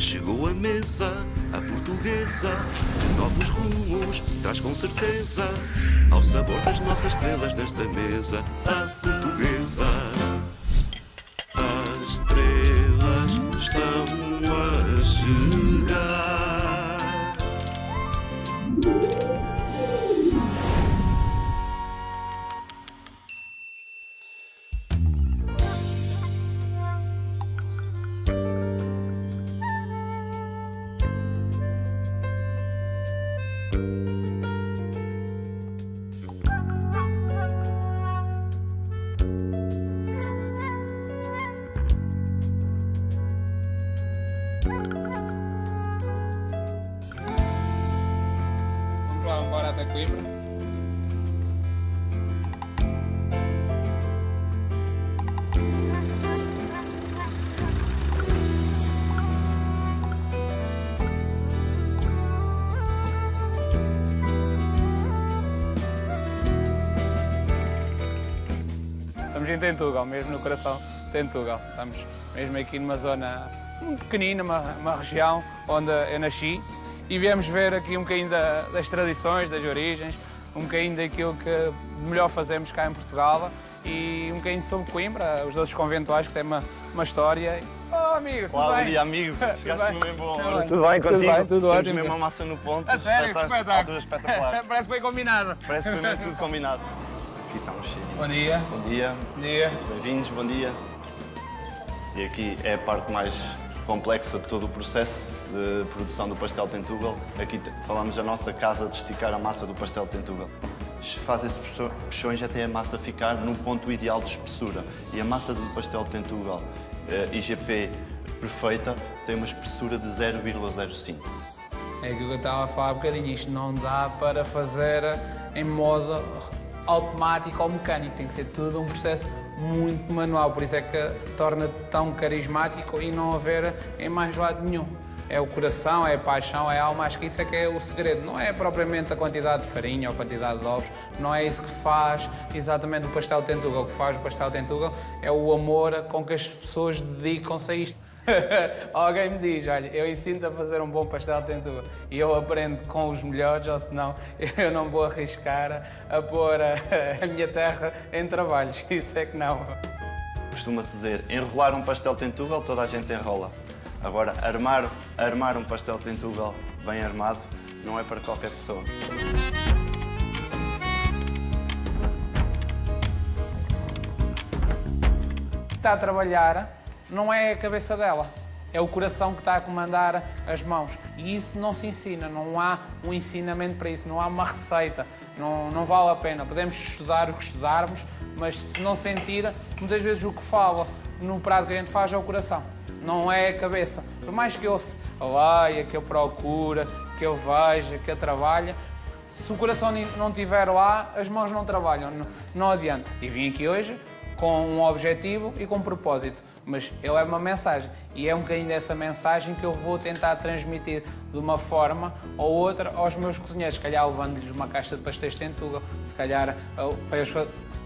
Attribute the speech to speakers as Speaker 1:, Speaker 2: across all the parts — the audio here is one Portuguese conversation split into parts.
Speaker 1: Chegou a mesa, a portuguesa, de novos rumos, traz com certeza, ao sabor das nossas estrelas desta mesa, a portuguesa. As estrelas estão a chegar.
Speaker 2: Bora até Coimbra. Estamos em Tentugal, mesmo no coração de Tentugal. Estamos mesmo aqui numa zona muito pequenina, uma região onde eu nasci. E viemos ver aqui um bocadinho das tradições, das origens, um bocadinho daquilo que melhor fazemos cá em Portugal e um bocadinho sobre Coimbra, os doces conventuais que têm uma história. Oh, amigo, tudo
Speaker 3: Olá,
Speaker 2: bem?
Speaker 3: bom dia, amigo. Chegaste mesmo boa hora.
Speaker 2: Tudo bem contigo? Tudo bem, tudo ótimo.
Speaker 3: Temos mesmo a massa no ponto.
Speaker 2: A sério, que espetáculo.
Speaker 3: Espetacular.
Speaker 2: Parece bem combinado.
Speaker 3: Parece que foi mesmo tudo combinado. Aqui estamos cheios.
Speaker 2: Bom dia.
Speaker 3: Bom dia.
Speaker 2: Bom dia.
Speaker 3: Bem-vindos, bom dia. E aqui é a parte mais complexa de todo o processo de produção do pastel Tentugal. Aqui falamos da nossa casa de esticar a massa do pastel Tentugal. Faz esses puxões até a massa ficar num ponto ideal de espessura. E a massa do pastel Tentugal IGP perfeita tem uma espessura de 0,05.
Speaker 2: É aquilo que eu estava a falar há bocadinho, isto não dá para fazer em modo automático ou mecânico, tem que ser tudo um processo muito manual, por isso é que torna tão carismático e não haver em mais lado nenhum. É o coração, é a paixão, é a alma, acho que isso é que é o segredo. Não é propriamente a quantidade de farinha ou a quantidade de ovos, não é isso que faz exatamente o pastel Tentugal. O que faz o pastel Tentugal é o amor com que as pessoas dedicam-se a isto. Alguém me diz, olha, eu ensino-te a fazer um bom pastel de Tentugal e eu aprendo com os melhores, ou senão eu não vou arriscar a pôr a minha terra em trabalhos, isso é que não.
Speaker 3: Costuma-se dizer, enrolar um pastel Tentugal, toda a gente enrola. Agora, armar um pastel Tentugal bem armado não é para qualquer pessoa.
Speaker 2: Está a trabalhar não é a cabeça dela, é o coração que está a comandar as mãos. E isso não se ensina, não há um ensinamento para isso, não há uma receita, não vale a pena. Podemos estudar o que estudarmos, mas se não sentir, muitas vezes o que fala no prato que a gente faz é o coração, não é a cabeça. Por mais que eu leia, que eu procure, que eu veja, que eu trabalhe, se o coração não estiver lá, as mãos não trabalham, não adianta. E vim aqui hoje com um objetivo e com um propósito, mas eu levo uma mensagem e é um bocadinho dessa mensagem que eu vou tentar transmitir de uma forma ou outra aos meus cozinheiros, se calhar levando-lhes uma caixa de pastéis Tentugal, se calhar para eles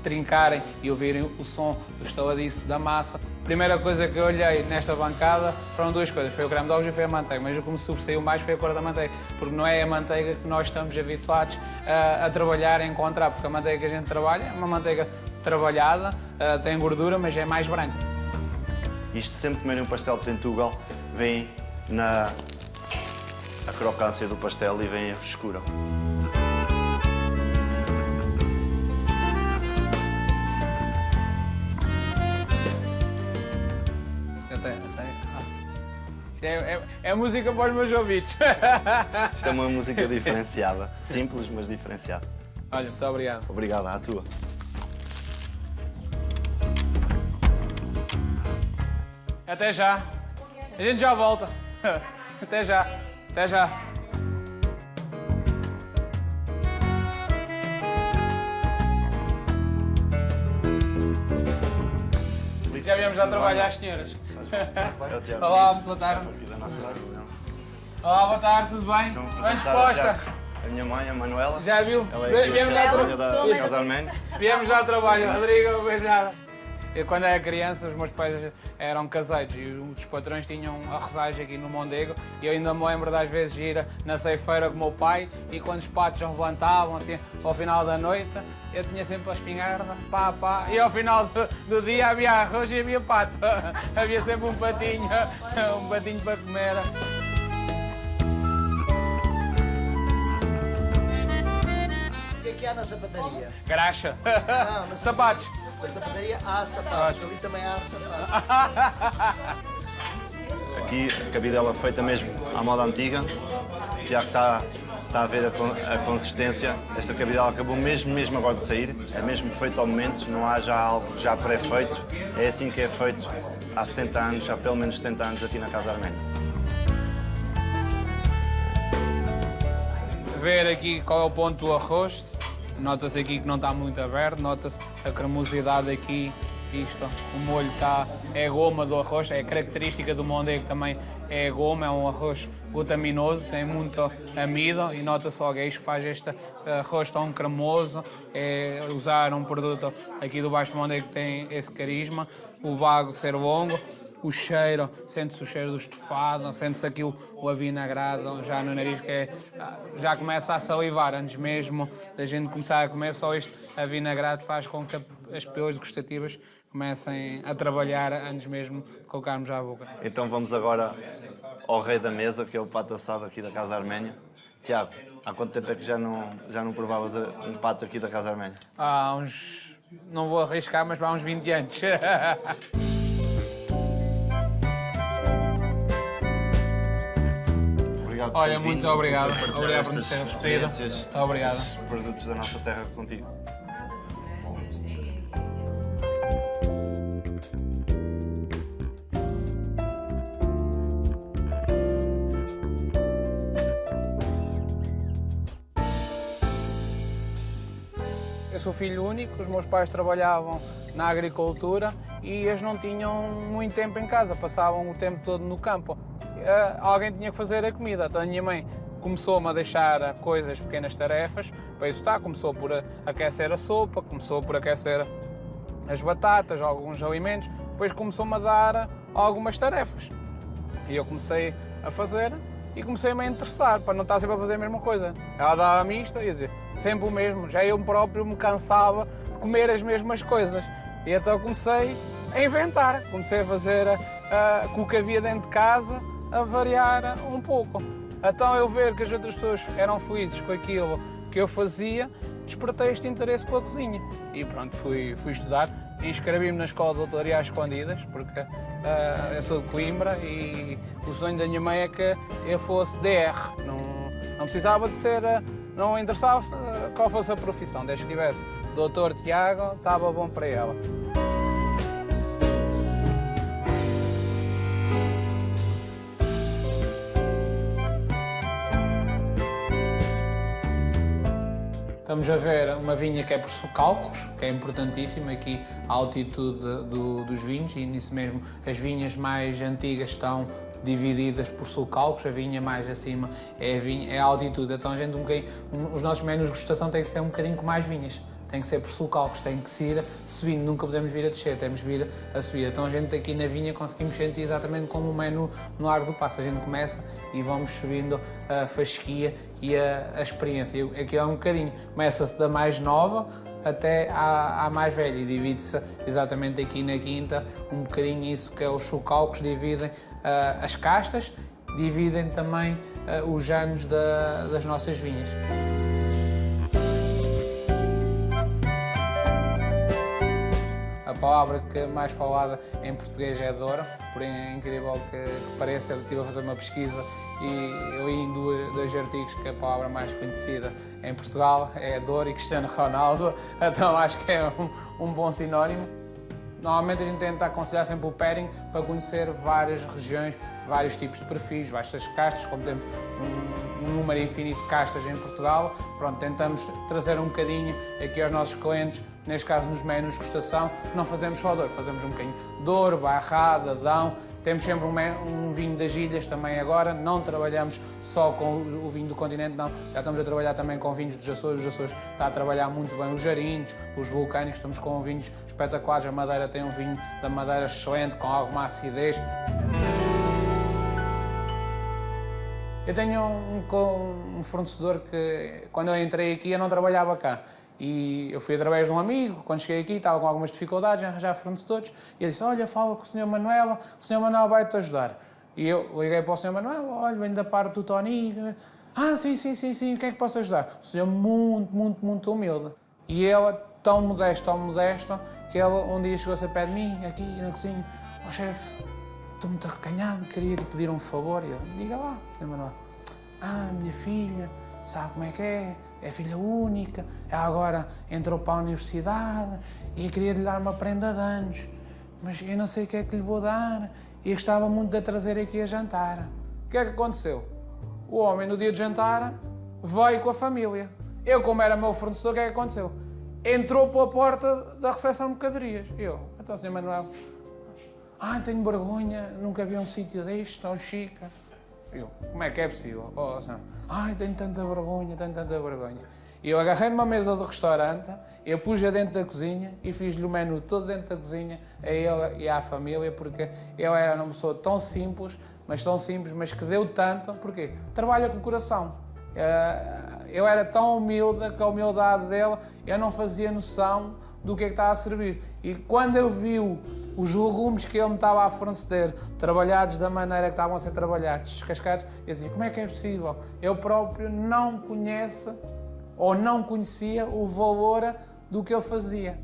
Speaker 2: trincarem e ouvirem o som do estaladiço da massa. A primeira coisa que eu olhei nesta bancada foram duas coisas, foi o creme de ovos e foi a manteiga, mas o que me sobressaiu mais foi a cor da manteiga, porque não é a manteiga que nós estamos habituados a trabalhar, a encontrar, porque a manteiga que a gente trabalha é uma manteiga trabalhada, tem gordura, mas é mais branca.
Speaker 3: Isto, sempre comerem um pastel de Tentugal, vem a crocância do pastel e vem a frescura.
Speaker 2: É música para os meus ouvidos.
Speaker 3: Isto é uma música diferenciada, simples, mas diferenciada.
Speaker 2: Olha, muito obrigado.
Speaker 3: Obrigado, à tua.
Speaker 2: Até já. A gente já volta. Até já. Até já. Já viemos já trabalhar as senhoras. Olá, boa tarde. Olá, boa tarde, tudo bem? Bem disposta?
Speaker 3: A minha mãe, a Manuela.
Speaker 2: Já viu?
Speaker 3: Ela é aqui a chefe da Casa Arménia.
Speaker 2: Viemos já ao trabalho, Rodrigo, obrigado. quando era criança, os meus pais eram caseiros e os patrões tinham arrozagem aqui no Mondego e eu ainda me lembro das vezes ir na ceifeira com o meu pai e quando os patos levantavam, assim, ao final da noite, eu tinha sempre a espingarda, pá, pá, e ao final do dia havia arroz e havia pato. Havia sempre um patinho para comer.
Speaker 4: O que há na sapataria?
Speaker 2: Graxa.
Speaker 4: Não, na
Speaker 2: Sapatos.
Speaker 4: Na sapataria há sapatos, ali também há sapatos.
Speaker 3: Aqui a cabidela feita mesmo à moda antiga, já que está a ver a consistência. Esta cabidela acabou mesmo agora de sair, é mesmo feito ao momento, não há já algo já pré-feito, é assim que é feito há 70 anos, há pelo menos 70 anos aqui na Casa Arménia.
Speaker 2: Ver aqui qual é o ponto do arroz, nota-se aqui que não está muito aberto, nota-se a cremosidade aqui, isto, o molho é goma do arroz, é característica do Mondego também, é goma, é um arroz glutaminoso, tem muito amido e nota-se logo é isto que faz este arroz tão cremoso, é usar um produto aqui do Baixo Mondego que tem esse carisma, o bago ser longo, o cheiro, sente-se o cheiro do estofado, sente-se aqui o avinagrado já no nariz, que já começa a salivar antes mesmo da gente começar a comer, só este avinagrado faz com que as papilas gustativas comecem a trabalhar antes mesmo de colocarmos à boca.
Speaker 3: Então vamos agora ao rei da mesa, que é o pato assado aqui da Casa Arménia. Tiago, há quanto tempo é que já não provavas um pato aqui da Casa Arménia?
Speaker 2: Há uns, não vou arriscar, mas há uns 20 anos.
Speaker 3: Obrigado por
Speaker 2: Olha,
Speaker 3: ter
Speaker 2: muito
Speaker 3: vindo,
Speaker 2: obrigado.
Speaker 3: por partilhar
Speaker 2: Obrigado por nos
Speaker 3: estas
Speaker 2: ter recebido.
Speaker 3: experiências,
Speaker 2: Muito obrigado.
Speaker 3: estes produtos da nossa terra contigo.
Speaker 2: Eu sou filho único, os meus pais trabalhavam na agricultura e eles não tinham muito tempo em casa, passavam o tempo todo no campo. Alguém tinha que fazer a comida, então a minha mãe começou-me a deixar coisas, pequenas tarefas, para isso começou por aquecer a sopa, começou por aquecer as batatas, alguns alimentos, depois começou-me a dar algumas tarefas. E eu comecei a fazer e comecei-me a interessar, para não estar sempre a fazer a mesma coisa. Ela dava-me isto e ia dizer, sempre o mesmo, já eu próprio me cansava de comer as mesmas coisas. E então comecei a inventar, comecei a fazer com o que havia dentro de casa, a variar um pouco. Então eu ver que as outras pessoas eram felizes com aquilo que eu fazia, despertei este interesse pela cozinha. E pronto, fui estudar, inscrevi-me na Escola de Hotelaria às Escondidas, porque eu sou de Coimbra e o sonho da minha mãe é que eu fosse DR. Não precisava de ser, não interessava qual fosse a profissão, desde que tivesse Dr. Tiago, estava bom para ela. Estamos a ver uma vinha que é por socalcos, que é importantíssima aqui a altitude dos vinhos e nisso mesmo as vinhas mais antigas estão divididas por socalcos, a vinha mais acima é a altitude, então a gente os nossos menus de degustação têm que ser um bocadinho com mais vinhas. Tem que ser por socalcos, tem que se ir subindo, nunca podemos vir a descer, temos que vir a subir. Então a gente aqui na vinha conseguimos sentir exatamente como o menu no Largo do Paço. A gente começa e vamos subindo a fasquia e a experiência. Aqui é um bocadinho, começa-se da mais nova até à mais velha e divide-se exatamente aqui na quinta, um bocadinho isso que é os socalcos, dividem as castas, dividem também os anos das nossas vinhas. A palavra que é mais falada em português é Douro, porém é incrível que pareça, eu estive a fazer uma pesquisa e eu li em dois artigos que a palavra mais conhecida em Portugal é Douro e Cristiano Ronaldo, então acho que é um bom sinónimo. Normalmente a gente tenta aconselhar sempre o pairing para conhecer várias regiões, vários tipos de perfis, várias castas, como temos um número infinito de castas em Portugal. Pronto, tentamos trazer um bocadinho aqui aos nossos clientes, neste caso nos menus de degustação, não fazemos só Douro, fazemos um bocadinho de Douro, Barrada, Dão. Temos sempre um vinho das ilhas também agora, não trabalhamos só com o vinho do continente, não. Já estamos a trabalhar também com vinhos dos Açores, os Açores está a trabalhar muito bem os jarinhos, os vulcânicos, estamos com vinhos espetaculares, a Madeira tem um vinho da Madeira excelente, com alguma acidez. Eu tenho um fornecedor que, quando eu entrei aqui, eu não trabalhava cá. E eu fui através de um amigo, quando cheguei aqui estava com algumas dificuldades em arranjar fornecedores, e ele disse, olha, fala com o Sr. Manuel, o Sr. Manuel vai-te ajudar. E eu liguei para o Sr. Manuel, olha, venho da parte do Tony. Ah, sim, o que é que posso ajudar? O senhor muito humilde. E ele, tão modesto, que ele um dia chegou-se a pé de mim, aqui na cozinha, chefe, estou muito arrecanhado, queria-lhe pedir um favor. E eu, diga lá, Sr. Manuel. Minha filha, sabe como é que é filha única, ela agora entrou para a universidade e eu queria lhe dar uma prenda de anos, mas eu não sei o que é que lhe vou dar e gostava muito de a trazer aqui a jantar. O que é que aconteceu? O homem, no dia de jantar, veio com a família. Eu, como era meu fornecedor, o que é que aconteceu? Entrou pela porta da recepção de mercadorias. Eu, então, Sr. Manuel, tenho vergonha, nunca vi um sítio deste, tão chique. Eu, como é que é possível? Tenho tanta vergonha. E eu agarrei numa mesa do restaurante, eu pus-a dentro da cozinha e fiz-lhe o menu todo dentro da cozinha, a ele e à família, porque ele era uma pessoa tão simples, mas que deu tanto. Porquê? Trabalha com o coração. Eu era tão humilde que a humildade dele, eu não fazia noção do que é que estava a servir. E quando eu vi os legumes que ele me estava a fornecer, trabalhados da maneira que estavam a ser trabalhados, descascados, eu dizia, como é que é possível? Eu próprio não conheço ou não conhecia o valor do que eu fazia.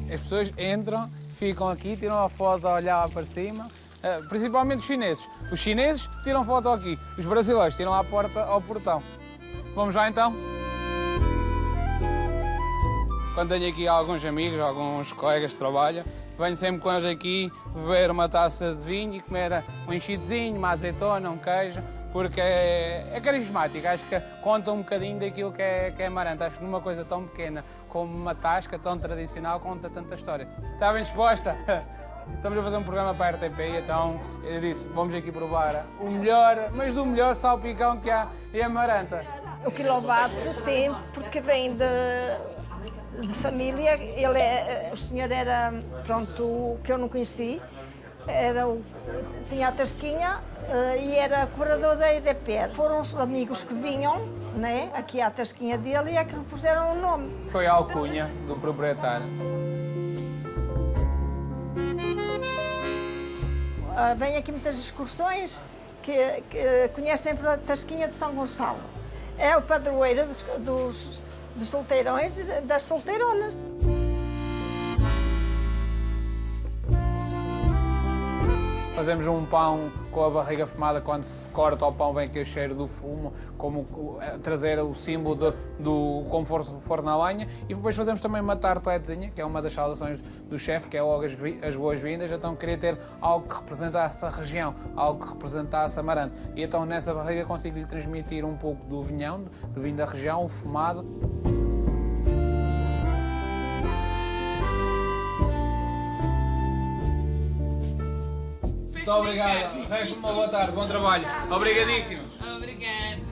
Speaker 2: As pessoas entram, ficam aqui, tiram a foto a olhar lá para cima, principalmente os chineses. Os chineses tiram foto aqui, os brasileiros tiram à porta, ao portão. Vamos lá então? Quando tenho aqui alguns amigos, alguns colegas de trabalho, venho sempre com eles aqui beber uma taça de vinho e comer um enchidozinho, uma azeitona, um queijo, porque é carismático, acho que conta um bocadinho daquilo que é Amarante. Acho que numa coisa tão pequena como uma tasca, tão tradicional, conta tanta história. Está bem disposta? Estamos a fazer um programa para a RTP, então eu disse, vamos aqui provar o melhor, mas do melhor salpicão que há em Amarante.
Speaker 5: O quilowatt, sim, porque vem de família. O senhor era, pronto, o que eu não conheci, tinha a tasquinha e era cobrador da EDP. Foram os amigos que vinham, né, aqui à tasquinha dele, e é que lhe puseram o nome.
Speaker 2: Foi a alcunha do proprietário.
Speaker 5: Vêm aqui muitas excursões que conhecem a tasquinha de São Gonçalo. É o padroeiro dos solteirões, das solteironas.
Speaker 2: Fazemos um pão com a barriga fumada, quando se corta o pão vem aquele cheiro do fumo, como trazer o símbolo do conforto do forno na lenha. E depois fazemos também uma tarteletezinha, que é uma das saudações do chefe, que é logo as boas-vindas. Então queria ter algo que representasse a região, algo que representasse Amarante. E então nessa barriga consigo-lhe transmitir um pouco do vinhão, do vinho da região, o fumado. Muito obrigado. Resta uma boa tarde, bom trabalho. Obrigadíssimo.
Speaker 6: Obrigada.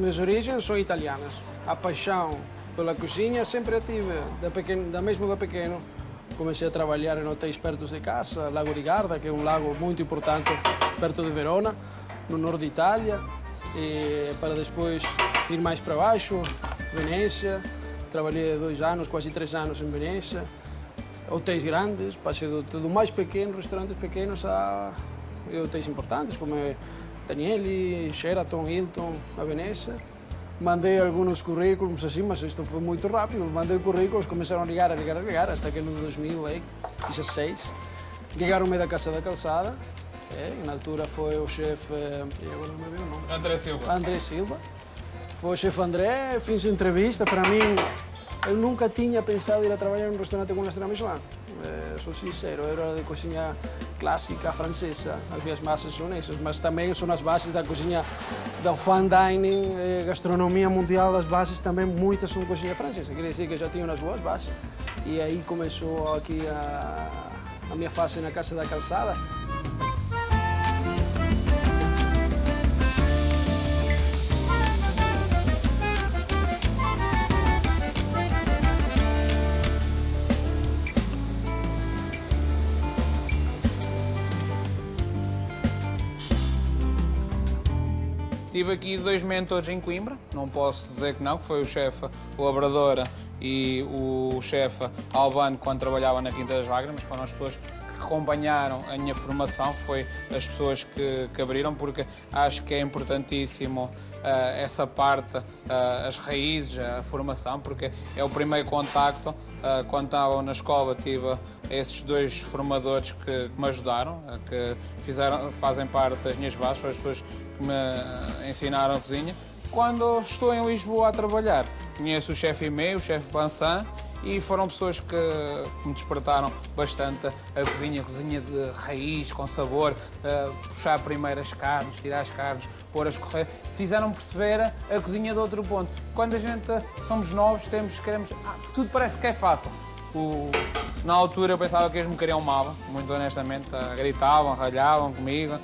Speaker 6: minhas origens são italianas. A paixão pela cozinha sempre a tive, mesmo da pequeno. Comecei a trabalhar em hotéis perto de casa, Lago di Garda, que é um lago muito importante perto de Verona, no norte de Itália, e para depois ir mais para baixo, Veneza. Trabalhei 2 anos, quase 3 anos em Veneza. Hotéis grandes, passei do mais pequeno, restaurantes pequenos, a hotéis importantes, como Danieli, Sheraton, Hilton, a Veneza. Mandei alguns currículos assim, mas isto foi muito rápido. Mandei currículos, começaram a ligar, até que no 2016 ligaram-me da Casa da Calçada. E na altura foi o chefe, agora não me lembro o nome. André Silva. Foi o chefe André, fiz entrevista. Para mim, eu nunca tinha pensado ir a trabalhar num restaurante com uma estrela Michelin. Sou sincero, eu era de cozinha clássica francesa, as massas são essas, mas também são as bases da cozinha, da fine dining, gastronomia mundial, as bases também, muitas são cozinha francesa, quer dizer que já tinha umas boas bases. E aí começou aqui a minha fase na Casa da Calçada.
Speaker 2: Tive aqui 2 mentores em Coimbra, não posso dizer que não, que foi o chefe Labradora e o chefe Albano quando trabalhava na Quinta das Lágrimas, foram as pessoas que acompanharam a minha formação, foi as pessoas que abriram, porque acho que é importantíssimo essa parte, as raízes, a formação, porque é o primeiro contacto. Quando estava na escola tive esses 2 formadores que me ajudaram, que fazem parte das minhas bases, foram as pessoas que me ensinaram a cozinha. Quando estou em Lisboa a trabalhar, conheço o chefe Imé, o chefe Pansan, e foram pessoas que me despertaram bastante a cozinha de raiz, com sabor, puxar primeiro as carnes, tirar as carnes, pôr a escorrer, fizeram perceber a cozinha de outro ponto. Quando a gente somos novos, queremos, tudo parece que é fácil. Na altura eu pensava que eles me queriam mal, muito honestamente, gritavam, ralhavam comigo,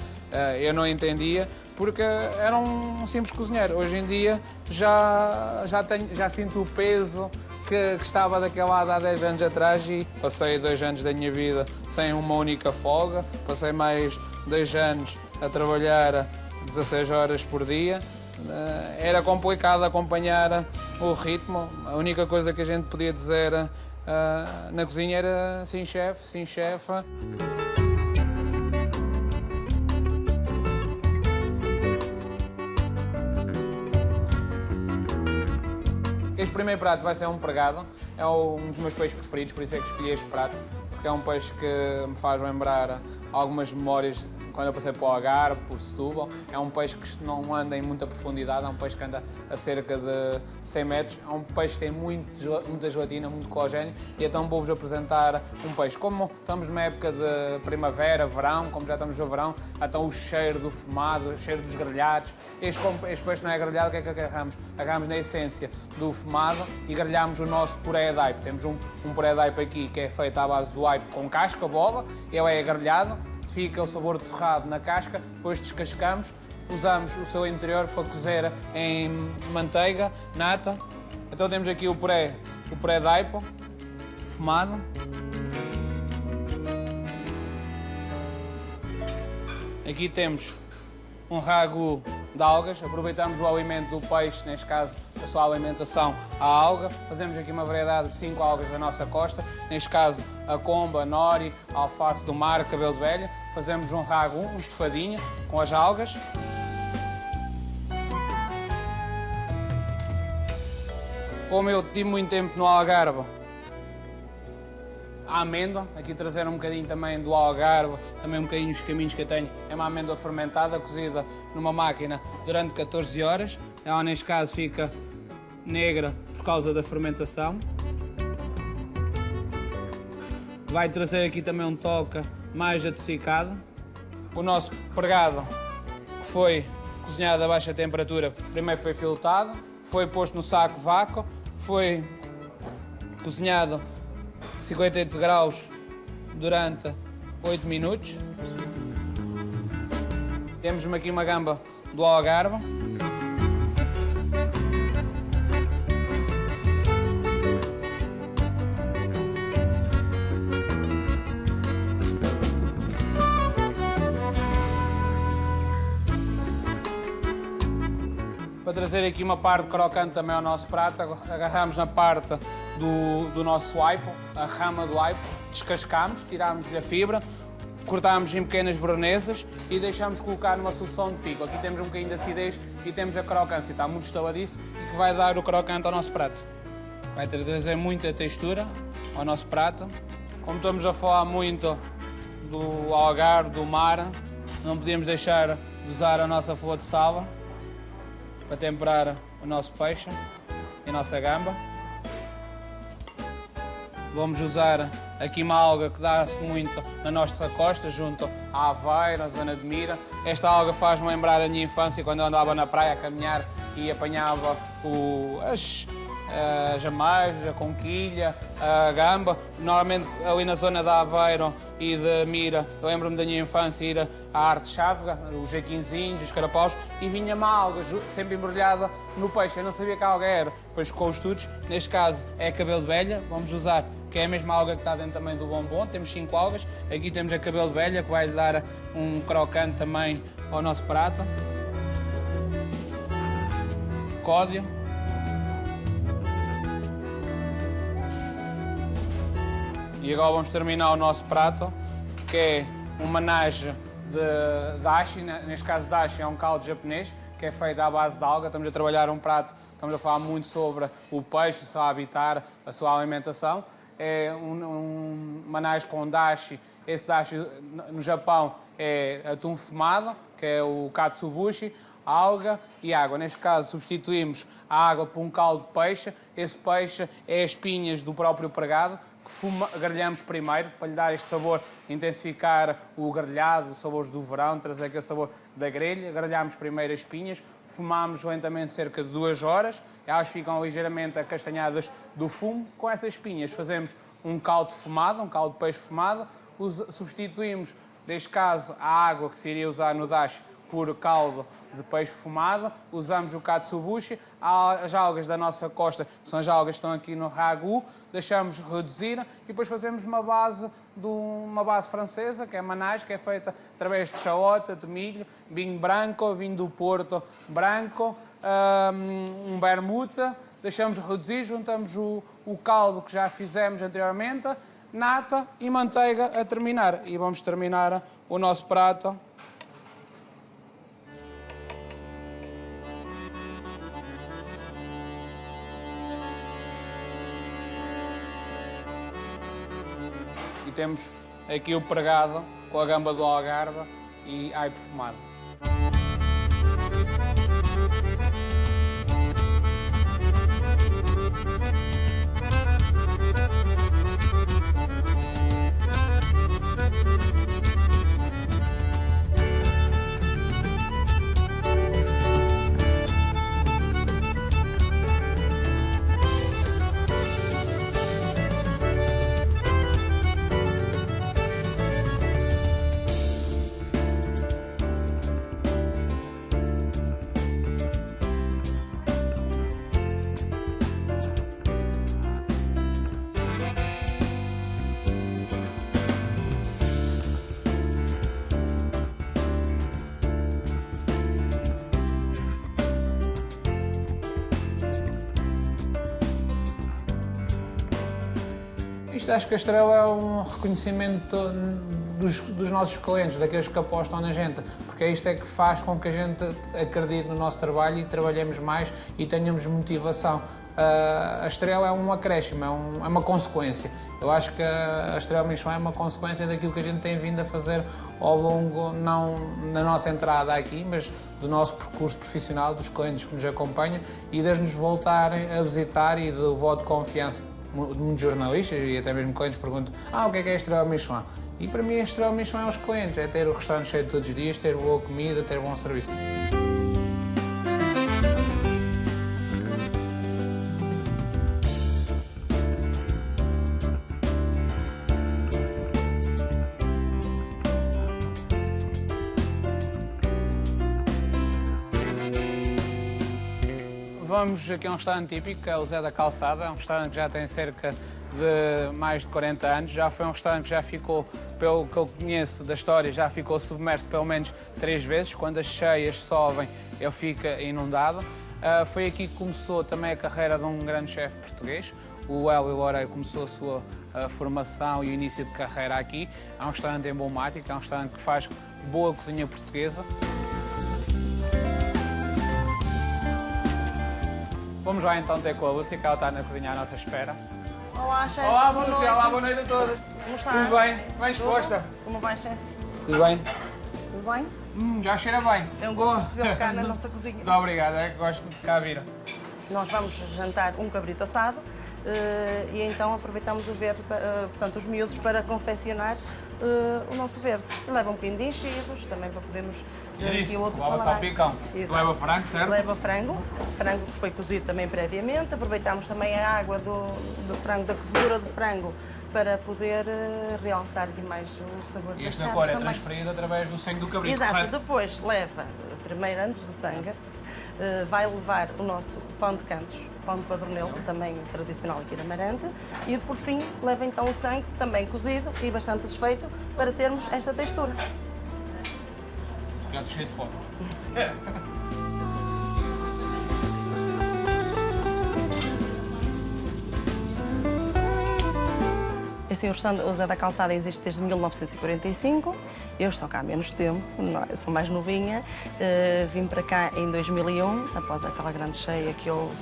Speaker 2: eu não entendia, porque era um simples cozinheiro. Hoje em dia já sinto o peso que estava daquele lado há 10 anos atrás e passei 2 anos da minha vida sem uma única folga, passei mais 2 anos a trabalhar 16 horas por dia. Era complicado acompanhar o ritmo, a única coisa que a gente podia dizer na cozinha era sim chefe, sim chefa. Este primeiro prato vai ser um pregado, é um dos meus peixes preferidos, por isso é que escolhi este prato, porque é um peixe que me faz lembrar algumas memórias quando eu passei para o Algarve, por Setúbal. É um peixe que não anda em muita profundidade, é um peixe que anda a cerca de 100 metros, é um peixe que tem muita gelatina, muito colagênio, e então vou-vos apresentar um peixe. Como estamos numa época de primavera, verão, como já estamos no verão, então o cheiro do fumado, o cheiro dos grelhados. Este peixe não é grelhado, o que é que agarramos? Agarramos na essência do fumado e grelhamos o nosso puré de aipo. Temos um puré de aipo aqui que é feito à base do aipo com casca, bola, ele é grelhado, fica o sabor torrado na casca, depois descascamos, usamos o seu interior para cozer em manteiga, nata. Então temos aqui o puré de aipo, fumado. Aqui temos um ragu de algas, aproveitamos o alimento do peixe, neste caso a sua alimentação, a alga. Fazemos aqui uma variedade de 5 algas da nossa costa, neste caso a comba, a nori, a alface do mar, cabelo de velha. Fazemos um ragu, um estofadinho com as algas. Como eu tive muito tempo no Algarve, a amêndoa, aqui trazer um bocadinho também do Algarve, também um bocadinho dos caminhos que eu tenho. É uma amêndoa fermentada, cozida numa máquina durante 14 horas. Ela, neste caso, fica negra por causa da fermentação. Vai trazer aqui também um toque mais adocicado. O nosso pregado, que foi cozinhado a baixa temperatura, primeiro foi filetado, foi posto no saco vácuo, foi cozinhado 58 graus durante 8 minutos. Temos aqui uma gamba do Algarve. trazer aqui uma parte crocante também ao nosso prato. Agarramos na parte do nosso aipo, a rama do aipo, descascamos, tiramos-lhe a fibra, cortamos em pequenas bronesas e deixamos colocar numa solução de pico. Aqui temos um bocadinho de acidez e temos a crocância, está muito estaladiço e que vai dar o crocante ao nosso prato. Vai trazer muita textura ao nosso prato. Como estamos a falar muito do Algarve, do mar, não podíamos deixar de usar a nossa folha de sala para temperar o nosso peixe e a nossa gamba. Vamos usar aqui uma alga que dá-se muito na nossa costa, junto à Aveiro, à zona de Mira. Esta alga faz-me lembrar a minha infância, quando eu andava na praia a caminhar e apanhava as ameijas, a conquilha, a gamba. Normalmente ali na zona da Aveiro e de Mira, eu lembro-me da minha infância ir à arte chávega, os jaquinzinhos, os carapaus, e vinha uma alga sempre embrulhada no peixe. Eu não sabia que a alga era. Depois com os estudos, neste caso é cabelo de velha, vamos usar, que é a mesma alga que está dentro também do bombom. Temos 5 algas. Aqui temos a cabelo de velha, que vai dar um crocante também ao nosso prato. Códio. E agora vamos terminar o nosso prato, que é um manage de dashi. Neste caso, dashi é um caldo japonês, que é feito à base de alga. Estamos a trabalhar um prato, estamos a falar muito sobre o peixe, o seu habitat, a sua alimentação. É um manage com dashi. Esse dashi no Japão é atum fumado, que é o katsubushi, alga e água. Neste caso, substituímos a água por um caldo de peixe. Esse peixe é as espinhas do próprio pregado, que grelhamos primeiro, para lhe dar este sabor, intensificar o grelhado, os sabores do verão, trazer aquele sabor da grelha. Grelhamos primeiro as espinhas, fumamos lentamente cerca de 2 horas, elas ficam ligeiramente acastanhadas do fumo. Com essas espinhas fazemos um caldo fumado, um caldo de peixe fumado. Substituímos, neste caso, a água que se iria usar no dashi por caldo de peixe fumado. Usamos o katsubushi, as algas da nossa costa, que são as algas que estão aqui no ragu, deixamos reduzir e depois fazemos uma base francesa, que é manage, que é feita através de chaota, de milho, vinho branco, vinho do Porto branco, um vermouth. Deixamos reduzir, juntamos o caldo que já fizemos anteriormente, nata e manteiga a terminar. E vamos terminar o nosso prato. E temos aqui o pregado com a gamba do Algarve e aipo fumado. Isto, acho que a Estrela é um reconhecimento dos nossos clientes, daqueles que apostam na gente, porque isto é que faz com que a gente acredite no nosso trabalho e trabalhemos mais e tenhamos motivação. A Estrela é um acréscimo, é uma consequência. Eu acho que a Estrela Michelin é uma consequência daquilo que a gente tem vindo a fazer ao longo, não na nossa entrada aqui, mas do nosso percurso profissional, dos clientes que nos acompanham e de nos voltarem a visitar e do voto de confiança. Muitos jornalistas e até mesmo clientes perguntam: o que é a Estrela Michelin? E para mim a Estrela Michelin é os clientes, é ter o restaurante cheio todos os dias, ter boa comida, ter bom serviço. Vamos aqui a um restaurante típico, que é o Zé da Calçada. É um restaurante que já tem cerca de mais de 40 anos. Já foi um restaurante que já ficou, pelo que eu conheço da história, já ficou submerso pelo menos 3 vezes. Quando as cheias sobem, ele fica inundado. Foi aqui que começou também a carreira de um grande chefe português. O Hélio Loureiro começou a sua formação e o início de carreira aqui. É um restaurante emblemático, é um restaurante que faz boa cozinha portuguesa. Vamos lá então ter com a Lúcia, que ela está na cozinha à nossa espera.
Speaker 7: Olá, chefe.
Speaker 2: Olá,
Speaker 7: boa
Speaker 2: Lúcia.
Speaker 7: noite.
Speaker 2: Olá, boa noite a todos.
Speaker 7: Como está?
Speaker 2: Tudo bem? Bem disposta?
Speaker 7: Como vai, chefe?
Speaker 2: Tudo bem?
Speaker 7: Tudo bem?
Speaker 2: Já cheira bem.
Speaker 7: É um gosto recebê-lo cá na nossa cozinha.
Speaker 2: Muito obrigado, é que gosto de cá vir.
Speaker 7: Nós vamos jantar um cabrito assado e então aproveitamos o verde, portanto, os miúdos para confeccionar o nosso verde. Leva um bocadinho de enchidos, também para podermos ter aqui outro
Speaker 2: leva
Speaker 7: paladar.
Speaker 2: salpicão.
Speaker 7: Exato.
Speaker 2: Leva frango, certo?
Speaker 7: Leva frango que foi cozido também previamente. Aproveitamos também a água do frango, da cozedura do frango, para poder realçar aqui mais o sabor
Speaker 2: E
Speaker 7: das
Speaker 2: esta
Speaker 7: carnes
Speaker 2: cor é
Speaker 7: também.
Speaker 2: transferida através do sangue do cabrito,
Speaker 7: Exato,
Speaker 2: correto?
Speaker 7: depois leva, primeiro antes do sangue, vai levar o nosso pão de cantos, pão de padronelo, também tradicional aqui da Amarante, e por fim leva então o sangue, também cozido e bastante desfeito, para termos esta textura.
Speaker 2: Já estou cheio de fome.
Speaker 7: Assim, o restaurante O Zé da Calçada existe desde 1945. Eu estou cá há menos tempo, eu sou mais novinha. Vim para cá em 2001, após aquela grande cheia que houve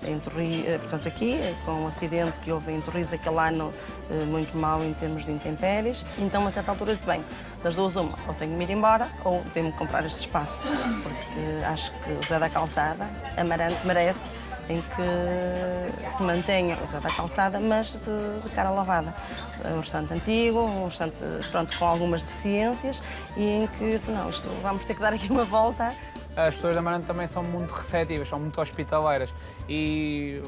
Speaker 7: em Torres, portanto aqui, com um acidente que houve em Torres aquele ano muito mau em termos de intempéries. Então, a certa altura, disse, bem, das duas uma, ou tenho que me ir embora ou tenho que comprar este espaço, porque acho que o Zé da Calçada, Amarante, merece em que se mantenha o Zé da Calçada, mas de cara lavada. É um restaurante antigo, um restaurante pronto, com algumas deficiências e em que, senão, isto vamos ter que dar aqui uma volta.
Speaker 2: As pessoas da Amarante também são muito receptivas, são muito hospitaleiras e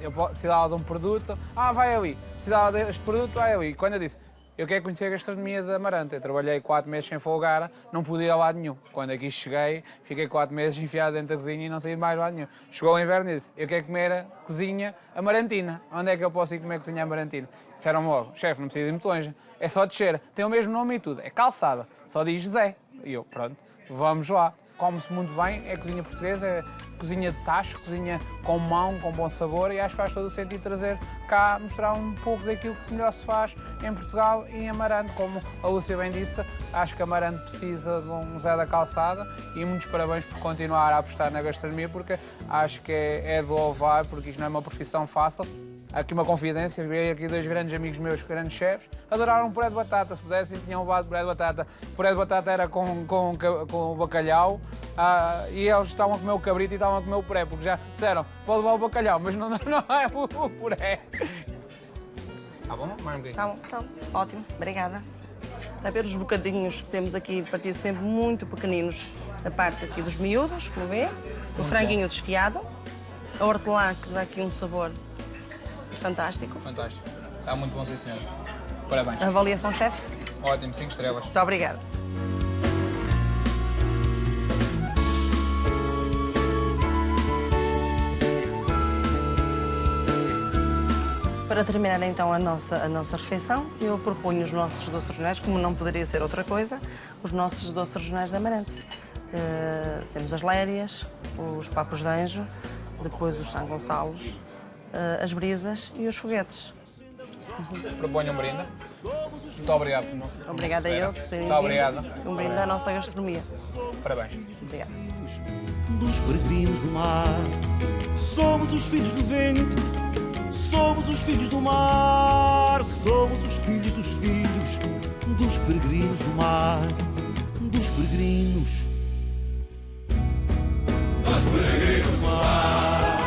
Speaker 2: eu precisava de um produto, vai ali, precisava deste produto, vai ali. E quando eu disse, eu quero conhecer a gastronomia da Amarante, eu trabalhei 4 meses sem folgar, não podia ir a lado nenhum. Quando aqui cheguei, fiquei 4 meses enfiado dentro da cozinha e não saí mais a lado nenhum. Chegou o inverno e disse, eu quero comer a cozinha amarantina. Onde é que eu posso ir comer a cozinha amarantina? Disseram-me logo, chefe, não precisa ir muito longe, é só descer, tem o mesmo nome e tudo, é Calçada, só diz Zé. E eu, pronto, vamos lá. Come-se muito bem, é cozinha portuguesa, é cozinha de tacho, cozinha com mão, com bom sabor e acho que faz todo o sentido trazer cá, mostrar um pouco daquilo que melhor se faz em Portugal e em Amarante. Como a Lúcia bem disse, acho que Amarante precisa de um Zé da Calçada e muitos parabéns por continuar a apostar na gastronomia, porque acho que é de louvar, porque isto não é uma profissão fácil. Aqui uma confidência, veio aqui 2 grandes amigos meus, grandes chefes, adoraram puré de batata, se pudessem tinham levado puré de batata. Puré de batata era com bacalhau e eles estavam a comer o cabrito e estavam a comer o puré, porque já disseram, pode levar o bacalhau, mas não é o puré. Tá bom? Mais um bocadinho.
Speaker 7: Tá bom, ótimo, obrigada. A ver os bocadinhos que temos aqui, partidos sempre muito pequeninos, a parte aqui dos miúdos, como vê, o franguinho desfiado, a hortelã que dá aqui um sabor fantástico.
Speaker 2: Fantástico. Está muito bom, sim, senhora. Parabéns.
Speaker 7: A avaliação, chefe?
Speaker 2: Ótimo, 5 estrelas.
Speaker 7: Muito obrigada. Para terminar então a nossa refeição, eu proponho os nossos doces regionais, como não poderia ser outra coisa, os nossos doces regionais da Amarante. Temos as lérias, os papos de anjo, depois os São Gonçalos, as brisas e os foguetes.
Speaker 2: Proponho um brinde. Muito obrigado.
Speaker 7: Obrigada eu por terem
Speaker 2: Muito obrigado.
Speaker 7: vindo. Um brinde à nossa gastronomia.
Speaker 2: Parabéns.
Speaker 7: Obrigada.
Speaker 1: Dos peregrinos do mar, somos os filhos do vento, somos os filhos do mar, somos os filhos dos filhos dos peregrinos do mar, dos peregrinos. Dos peregrinos do mar.